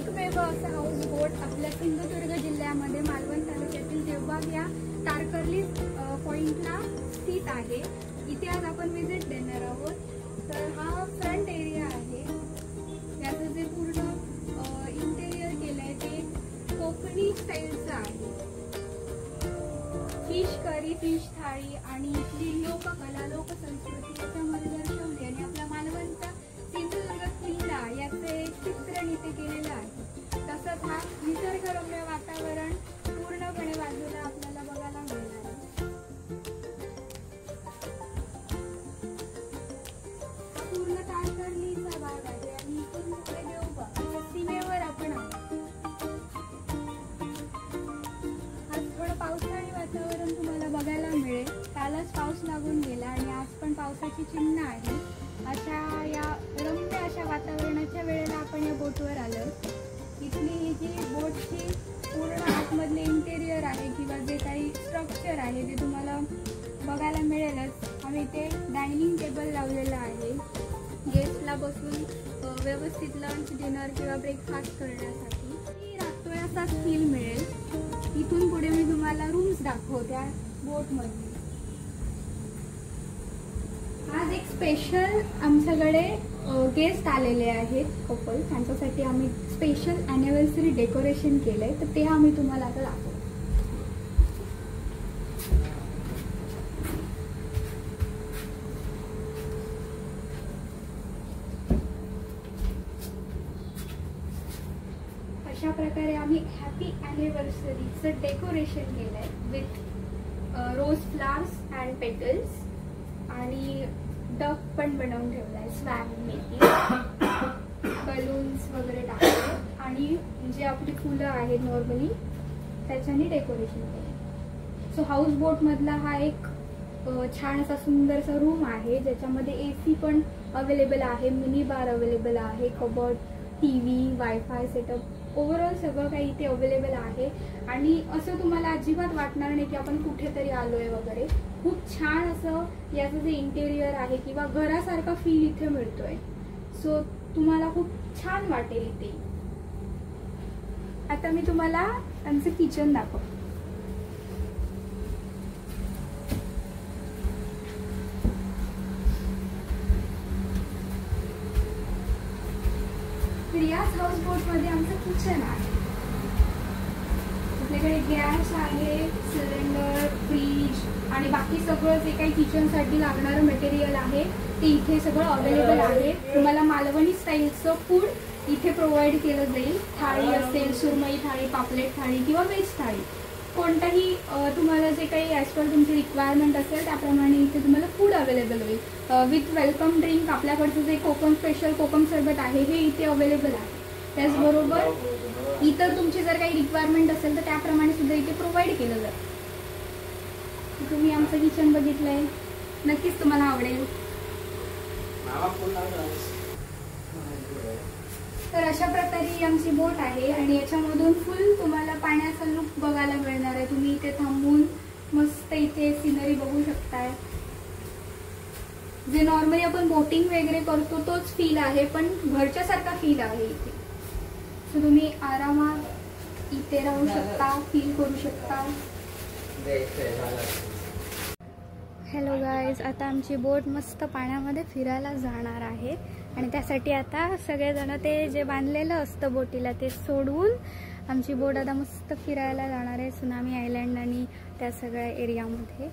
एकमेव असा हाऊस बोट आपल्या सिंधुदुर्ग जिल्ह्यामध्ये मालवण तालुक्यातील देवबाग या तारकर्ली पॉइंटला स्थित आहे। इथे आज आपण विजिट देणार आहोत। तर हा फ्रंट एरिया आहे। याचं जे पूर्ण इंटेरियर केलंय ते कोकणी स्टाईलचं आहे। फिश करी, फिश थाळी आणि इथली लोककला, लोकसंस्कृती त्याच्यामध्ये दर्शवली आणि आपला मालवणचा सिंधुदुर्ग किल्ला याचे चित्रण इथे केलेलं आहे। तसंच हा निसर्गरम्य वातावरण पूर्णपणे बाजूला आपल्याला बघायला मिळणार आहे। हा पूर्ण तारकर्लीचा भाग आहे आणि इथून पुढे देवबाग सीमेवर आपण आहोत। आज थोडं पावसाळी वातावरण तुम्हाला बघायला मिळेल। कालच पाऊस लागून गेला आणि आज पण पावसाची चिन्ह आहे। अशा या रम्य अशा वातावरणाच्या वेळेला आपण या बोटवर आलो। इथली ही जी बोटची पूर्ण आतमधले इंटेरियर आहे किंवा जे काही स्ट्रक्चर आहे ते तुम्हाला बघायला मिळेलच। आम्ही इथे डायनिंग टेबल लावलेला आहे गेस्टला बसून व्यवस्थित लंच, डिनर किंवा ब्रेकफास्ट करण्यासाठी राहतोय असाच फील मिळेल। इथून पुढे मी तुम्हाला रूम्स दाखवते बोटमध्ये। आज एक स्पेशल आमच्याकडे गेस्ट आलेले आहेत कपल, त्यांच्यासाठी आम्ही स्पेशल ॲनिव्हर्सरी डेकोरेशन केलंय, तर ते आम्ही तुम्हाला आता दाखवतो। अशा प्रकारे आम्ही हॅपी ॲनिव्हर्सरीचं डेकोरेशन केलंय with rose flowers and petals आणि डक पण बनवून ठेवलाय, स्वॅग मेकिंग, बलून्स वगैरे टाकले आणि जे आपली फुलं आहेत नॉर्मली त्याच्याने डेकोरेशन केलं। सो हाऊस बोट मधला हा एक छान असा सुंदरसा रूम आहे ज्याच्यामध्ये AC पण अवेलेबल आहे, मिनी बार अवेलेबल आहे, cupboard, TV, wifi setup, overall सगळं काही इथे अवेलेबल आहे। आणि असं तुम्हाला अजिबात वाटणार नाही की आपण कुठेतरी आलोय वगैरे। खूप छान असं याचं जे इंटेरियर आहे किंवा घरासारखा फील इथे मिळतोय। सो तुम्हाला खूप छान वाटेल इथे। आता मी तुम्हाला त्यांचं किचन दाखवते। रियाज हाऊस बोट मध्ये आमचं किचन आहे। आपल्याकडे गॅस आहे, सिलेंडर, फ्रीज आणि बाकी सगळं जे काही किचन साठी लागणारं मटेरियल आहे ते इथे सगळं अवेलेबल आहे। तुम्हाला मालवणी स्टाईलचं फूड इथे प्रोव्हाइड केलं जाईल। थाळी असेल, सुरमई थाळी, पापलेट थाळी किंवा व्हेज थाळी, कोणताही तुम्हाला जे काही ॲज पर तुमची रिक्वायरमेंट असेल त्याप्रमाणे इथे तुम्हाला फूड अवेलेबल होईल। विथ वेलकम ड्रिंक आपल्याकडचं जे कोकम स्पेशल कोकम सरबत आहे हे इथे अवेलेबल आहे। त्याचबरोबर इतर तुमची जर काही रिक्वायरमेंट असेल तर त्याप्रमाणे सुद्धा इथे प्रोव्हाइड केलं जातं। तुम्ही आमचं किचन बघितलंय, नक्कीच तुम्हाला आवडेल। तर अशा प्रकारे ही आमची बोट आहे आणि याच्यामधून फुल तुम्हाला पाण्याचा लुक बघायला मिळणार आहे। तुम्ही इथे थांबून मस्त इथे सिनरी बघू शकताय। जे नॉर्मली आपण बोटिंग वगैरे करतो तोच फील आहे, पण घरच्या सारखा फील आहे इथे। सो तुम्ही आरामात इथे राहू शकता, फील करू शकता। हॅलो गाईज, आता आमची बोट मस्त पाण्यामध्ये फिरायला जाणार आहे आणि त्यासाठी आता सगळेजण ते जे बांधलेलं असतं बोटीला ते सोडवून आमची बोट आता मस्त फिरायला जाणार आहे सुनामी आयलँड आणि त्या सगळ्या एरियामध्ये।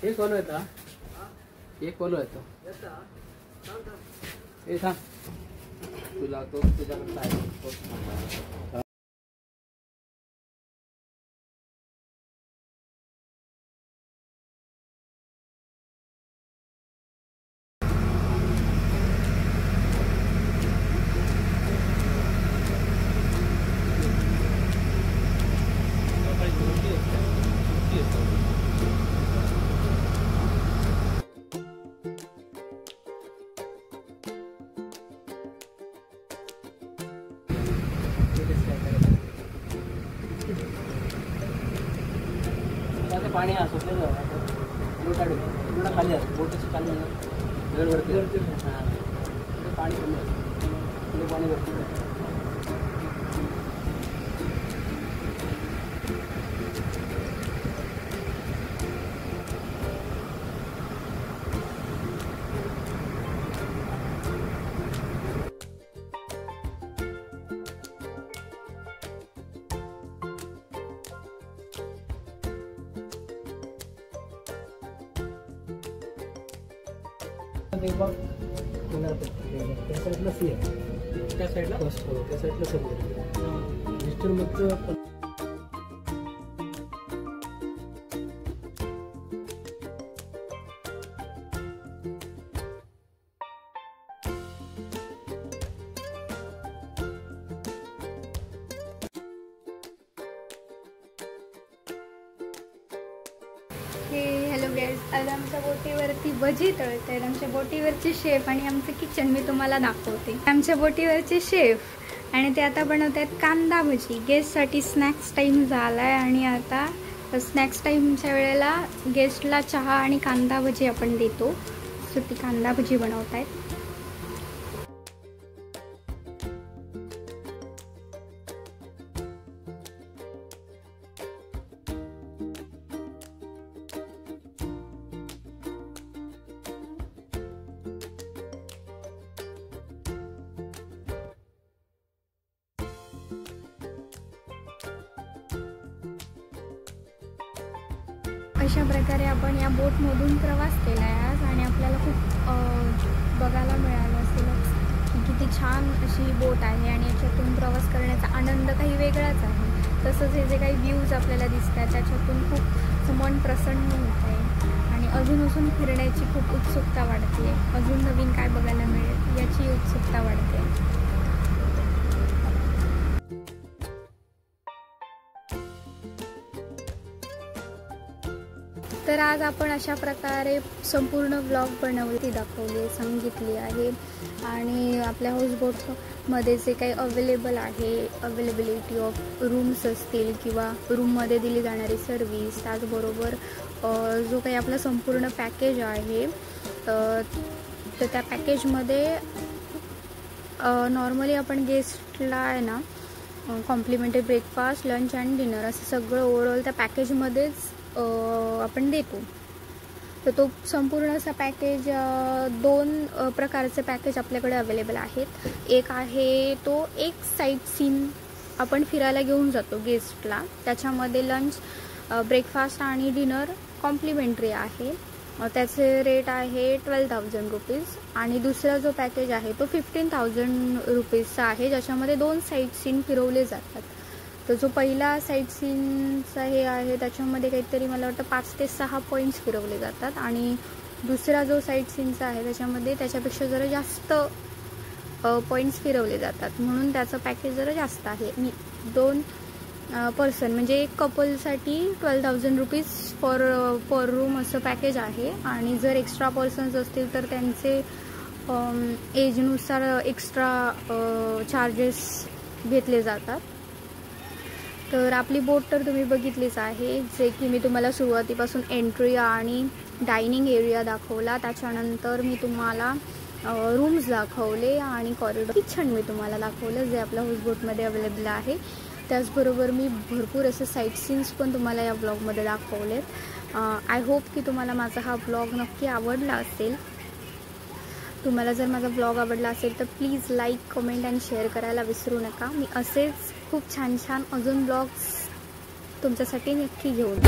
हे कोलो येता, हे कोलो येतो, हे सांग तुला तो तुझ्याकडे आहे। पाणी असो खाली आहे बोटची खाली वरती पाणी कमी आहे पाणी भरपूर आहे. त्या साईडला सी आहे त्या साईडला त्या साईडला समुद्र मिस्टर हॅलो गाईज, आज आमच्या बोटीवरती भजी तळत आहेत. आमच्या बोटीवरचे शेफ आणि आमचं किचन मी तुम्हाला दाखवते. आमच्या बोटीवरचे शेफ आणि ते आता बनवत आहेत कांदा भजी. गेस्टसाठी स्नॅक्स टाईम झाला आहे आणि आता स्नॅक्स टाईमच्या वेळेला गेस्टला चहा आणि कांदा भजी आपण देतो. सो ती कांदा भजी बनवत आहेत. अशा प्रकारे आपण या बोटमधून प्रवास केला आहे आज आणि आपल्याला खूप बघायला मिळालं असेल किती छान अशी बोट आहे आणि याच्यातून प्रवास करण्याचा आनंद काही वेगळाच आहे. तसंच हे जे काही व्ह्यूज आपल्याला दिसतात त्याच्यातून खूप मन प्रसन्न होत आहे आणि अजून फिरण्याची खूप उत्सुकता वाढते. अजून नवीन काय बघायला मिळेल याची उत्सुकता वाढते. तर आज आपण अशा प्रकारे संपूर्ण ब्लॉग बनवली दाखवली सांगितली आहे आणि आपल्या हाऊसबोटमध्ये जे काही अवेलेबिलिटी ऑफ रूम्स असतील किंवा रूममध्ये दिली जाणारी सर्विस, त्याचबरोबर जो काही आपला संपूर्ण पॅकेज आहे तर त्या पॅकेजमध्ये नॉर्मली आपण गेस्टला आहे ना complimentary breakfast, lunch and dinner असं सगळं ओव्हरऑल त्या पॅकेजमध्येच आपण देतो. तर तो संपूर्ण असा पॅकेज 2 प्रकारचे पॅकेज आपल्याकडे अवेलेबल आहेत. एक आहे तो एक साईट सीन आपण फिरायला घेऊन जातो गेस्टला, त्याच्यामध्ये लंच, ब्रेकफास्ट आणि डिनर कॉम्प्लिमेंटरी आहे. त्याचे रेट आहे 12,000 रुपीज आणि दुसरा जो पॅकेज आहे तो 15,000 रुपीजचा आहे, ज्याच्यामध्ये 2 साईट सीन फिरवले जातात. तर जो पहिला साईट सीनचा हे आहे त्याच्यामध्ये काहीतरी मला वाटतं 5 ते 6 पॉईंट्स फिरवले जातात आणि दुसरा जो साईट सीनचा आहे त्याच्यामध्ये त्याच्यापेक्षा जरा जास्त पॉईंट्स फिरवले जातात, म्हणून त्याचं पॅकेज जरा जास्त आहे. 2 पर्सन म्हणजे एक कपलसाठी 12,000 रुपीज पर रूम असं पॅकेज आहे आणि जर एक्स्ट्रा पर्सन्स असतील तर त्यांचे एजनुसार एक्स्ट्रा चार्जेस घेतले जातात. तर आपली बोट तर तुम्ही बघितलीच आहे, जे की मी तुम्हाला सुरुवातीपासून एंट्री आणि डायनिंग एरिया दाखवला, त्याच्यानंतर मी तुम्हाला रूम्स दाखवले आणि कॉरिडॉर, किचन मी तुम्हाला दाखवलं जे आपल्या हाऊसबोटमध्ये अवेलेबल आहे. त्याचबरोबर मी भरपूर असे साईट सीन्स पण तुम्हाला या ब्लॉगमध्ये दाखवलेत. आय होप की तुम्हाला माझा हा ब्लॉग नक्की आवडला असेल. तुम्हाला जर माझा ब्लॉग आवडला असेल तर प्लीज लाईक, कमेंट आणि शेअर करायला विसरू नका. मी असेच खूप छान छान अजून ब्लॉग्स तुमच्यासाठी नक्की घेऊन